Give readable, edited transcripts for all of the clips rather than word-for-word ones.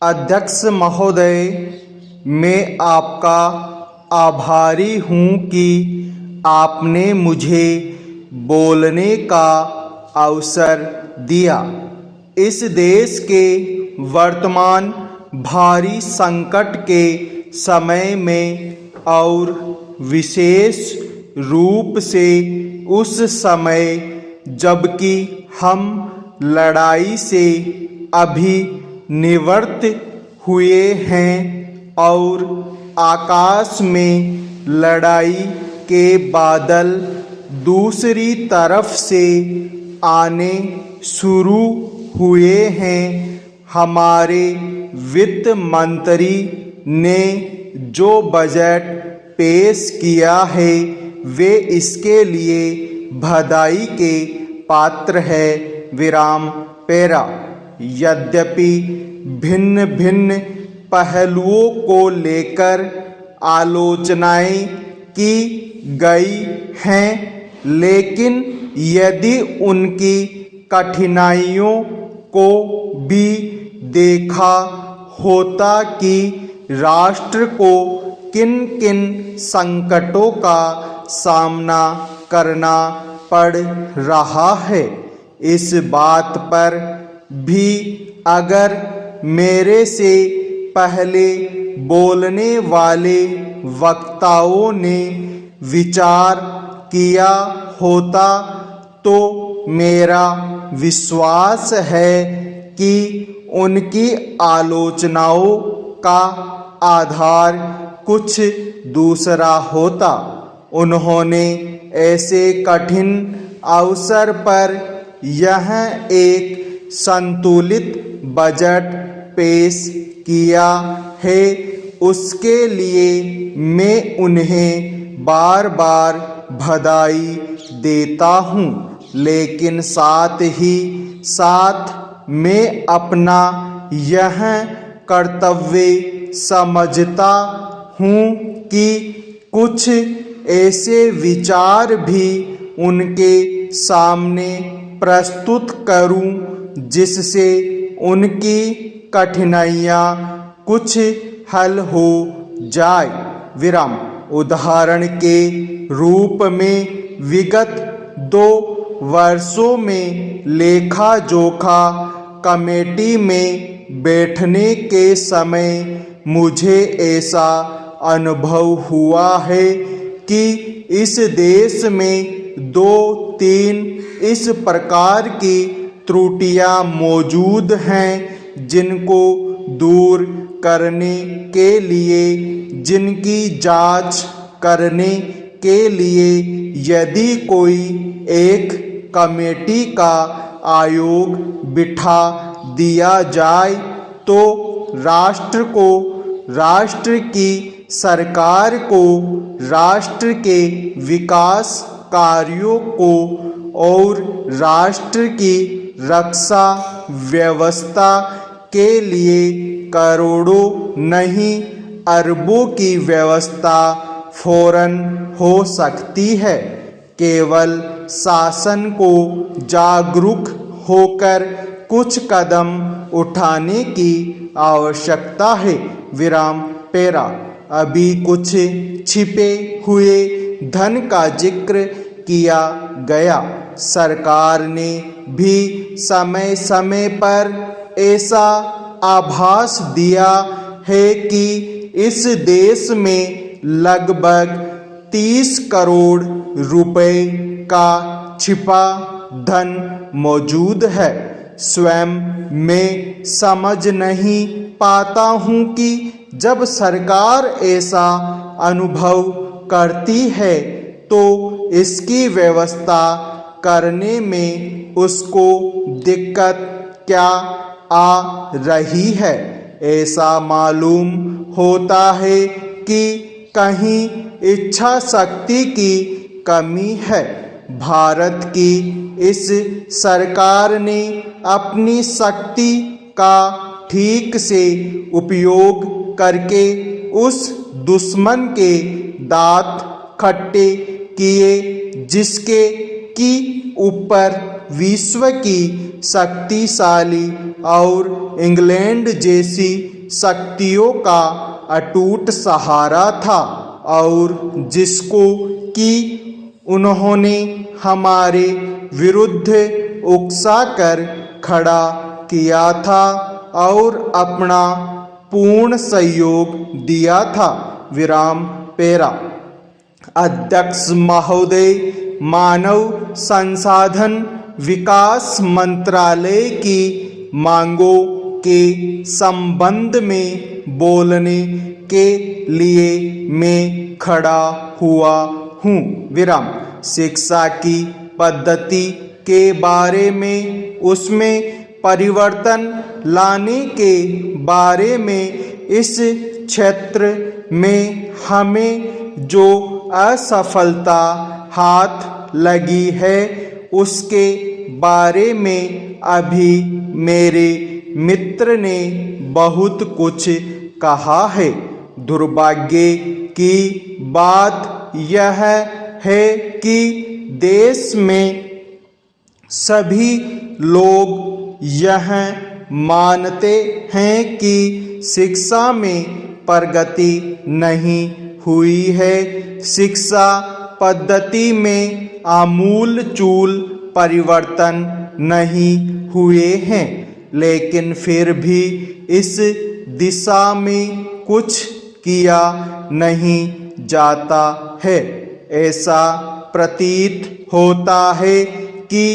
अध्यक्ष महोदय, मैं आपका आभारी हूँ कि आपने मुझे बोलने का अवसर दिया। इस देश के वर्तमान भारी संकट के समय में और विशेष रूप से उस समय जबकि हम लड़ाई से अभी निवृत्त हुए हैं और आकाश में लड़ाई के बादल दूसरी तरफ से आने शुरू हुए हैं, हमारे वित्त मंत्री ने जो बजट पेश किया है वे इसके लिए बधाई के पात्र है। विराम पैरा। यद्यपि भिन्न भिन्न पहलुओं को लेकर आलोचनाएं की गई हैं, लेकिन यदि उनकी कठिनाइयों को भी देखा होता कि राष्ट्र को किन किन संकटों का सामना करना पड़ रहा है, इस बात पर भी अगर मेरे से पहले बोलने वाले वक्ताओं ने विचार किया होता तो मेरा विश्वास है कि उनकी आलोचनाओं का आधार कुछ दूसरा होता। उन्होंने ऐसे कठिन अवसर पर यह एक संतुलित बजट पेश किया है, उसके लिए मैं उन्हें बार बार बधाई देता हूँ, लेकिन साथ ही साथ मैं अपना यह कर्तव्य समझता हूँ कि कुछ ऐसे विचार भी उनके सामने प्रस्तुत करूं जिससे उनकी कठिनाइयाँ कुछ हल हो जाए। विराम। उदाहरण के रूप में विगत 2 वर्षों में लेखा जोखा कमेटी में बैठने के समय मुझे ऐसा अनुभव हुआ है कि इस देश में 2-3 इस प्रकार की त्रुटियां मौजूद हैं जिनको दूर करने के लिए, जिनकी जांच करने के लिए यदि कोई एक कमेटी का आयोग बिठा दिया जाए तो राष्ट्र को, राष्ट्र की सरकार को, राष्ट्र के विकास कार्यों को और राष्ट्र की रक्षा व्यवस्था के लिए करोड़ों नहीं अरबों की व्यवस्था फौरन हो सकती है। केवल शासन को जागरूक होकर कुछ कदम उठाने की आवश्यकता है। विराम पैरा। अभी कुछ छिपे हुए धन का जिक्र किया गया। सरकार ने भी समय समय पर ऐसा आभास दिया है कि इस देश में लगभग 30 करोड़ रुपए का छिपा धन मौजूद है। स्वयं मैं समझ नहीं पाता हूँ कि जब सरकार ऐसा अनुभव करती है तो इसकी व्यवस्था करने में उसको दिक्कत क्या आ रही है। ऐसा मालूम होता है कि कहीं इच्छा शक्ति की कमी है। भारत की इस सरकार ने अपनी शक्ति का ठीक से उपयोग करके उस दुश्मन के दांत खट्टे किए जिसके की ऊपर विश्व की शक्तिशाली और इंग्लैंड जैसी शक्तियों का अटूट सहारा था और जिसको कि उन्होंने हमारे विरुद्ध उकसाकर खड़ा किया था और अपना पूर्ण सहयोग दिया था। विराम पेरा। अध्यक्ष महोदय, मानव संसाधन विकास मंत्रालय की मांगों के संबंध में बोलने के लिए मैं खड़ा हुआ हूँ। विराम। शिक्षा की पद्धति के बारे में, उसमें परिवर्तन लाने के बारे में, इस क्षेत्र में हमें जो असफलता हाथ लगी है उसके बारे में अभी मेरे मित्र ने बहुत कुछ कहा है। दुर्भाग्य की बात यह है कि देश में सभी लोग यह मानते हैं कि शिक्षा में प्रगति नहीं हुई है। शिक्षा पद्धति में आमूल चूल परिवर्तन नहीं हुए हैं, लेकिन फिर भी इस दिशा में कुछ किया नहीं जाता है। ऐसा प्रतीत होता है कि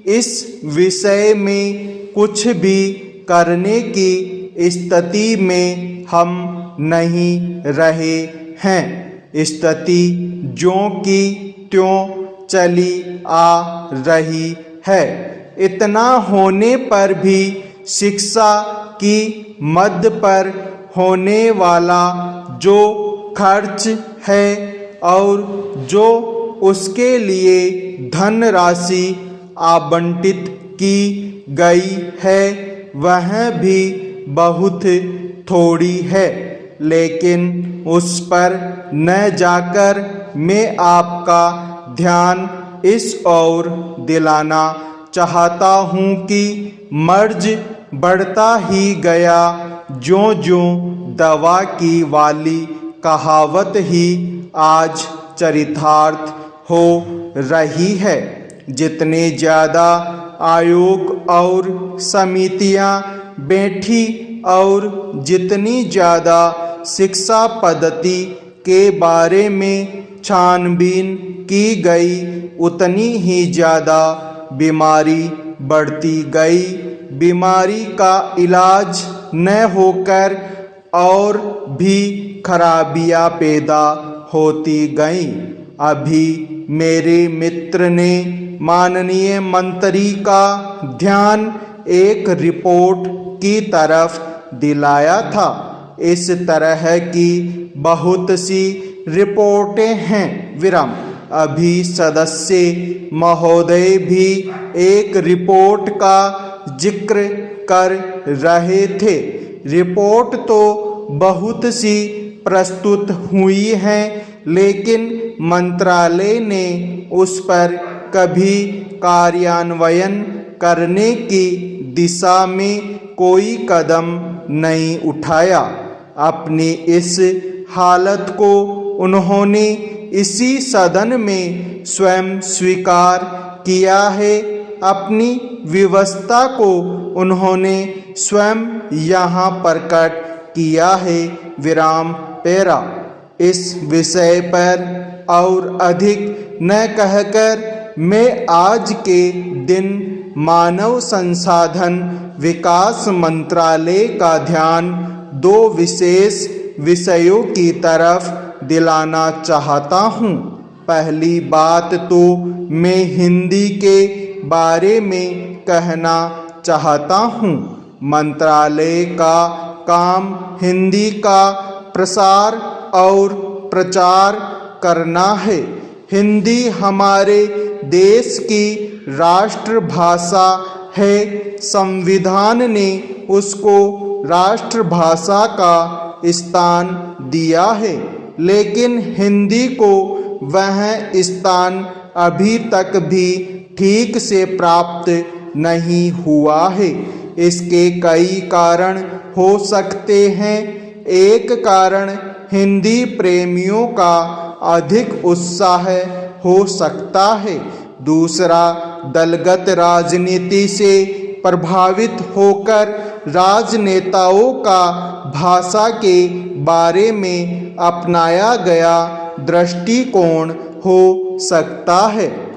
इस विषय में कुछ भी करने की स्थिति में हम नहीं रहे हैं। स्थिति ज्यों की त्यों चली आ रही है। इतना होने पर भी शिक्षा की मद पर होने वाला जो खर्च है और जो उसके लिए धनराशि आवंटित की गई है वह भी बहुत थोड़ी है, लेकिन उस पर न जाकर मैं आपका ध्यान इस ओर दिलाना चाहता हूँ कि मर्ज बढ़ता ही गया ज्यों-ज्यों दवा की वाली कहावत ही आज चरितार्थ हो रही है। जितने ज़्यादा आयोग और समितियां बैठी और जितनी ज़्यादा शिक्षा पद्धति के बारे में छानबीन की गई उतनी ही ज़्यादा बीमारी बढ़ती गई। बीमारी का इलाज न होकर और भी खराबियां पैदा होती गईं। अभी मेरे मित्र ने माननीय मंत्री का ध्यान एक रिपोर्ट की तरफ दिलाया था। इस तरह की बहुत सी रिपोर्टें हैं। विराम। अभी सदस्य महोदय भी एक रिपोर्ट का जिक्र कर रहे थे। रिपोर्ट तो बहुत सी प्रस्तुत हुई हैं, लेकिन मंत्रालय ने उस पर कभी कार्यान्वयन करने की दिशा में कोई कदम नहीं उठाया। अपनी इस हालत को उन्होंने इसी सदन में स्वयं स्वीकार किया है। अपनी विवशता को उन्होंने स्वयं यहाँ प्रकट किया है। विराम पेरा। इस विषय पर और अधिक न कहकर मैं आज के दिन मानव संसाधन विकास मंत्रालय का ध्यान दो विशेष विषयों की तरफ दिलाना चाहता हूँ। पहली बात तो मैं हिंदी के बारे में कहना चाहता हूँ। मंत्रालय का काम हिंदी का प्रसार और प्रचार करना है। हिंदी हमारे देश की राष्ट्रभाषा है। संविधान ने उसको राष्ट्रभाषा का स्थान दिया है, लेकिन हिंदी को वह स्थान अभी तक भी ठीक से प्राप्त नहीं हुआ है। इसके कई कारण हो सकते हैं। एक कारण हिंदी प्रेमियों का अधिक उत्साह हो सकता है। दूसरा, दलगत राजनीति से प्रभावित होकर राजनेताओं का भाषा के बारे में अपनाया गया दृष्टिकोण हो सकता है।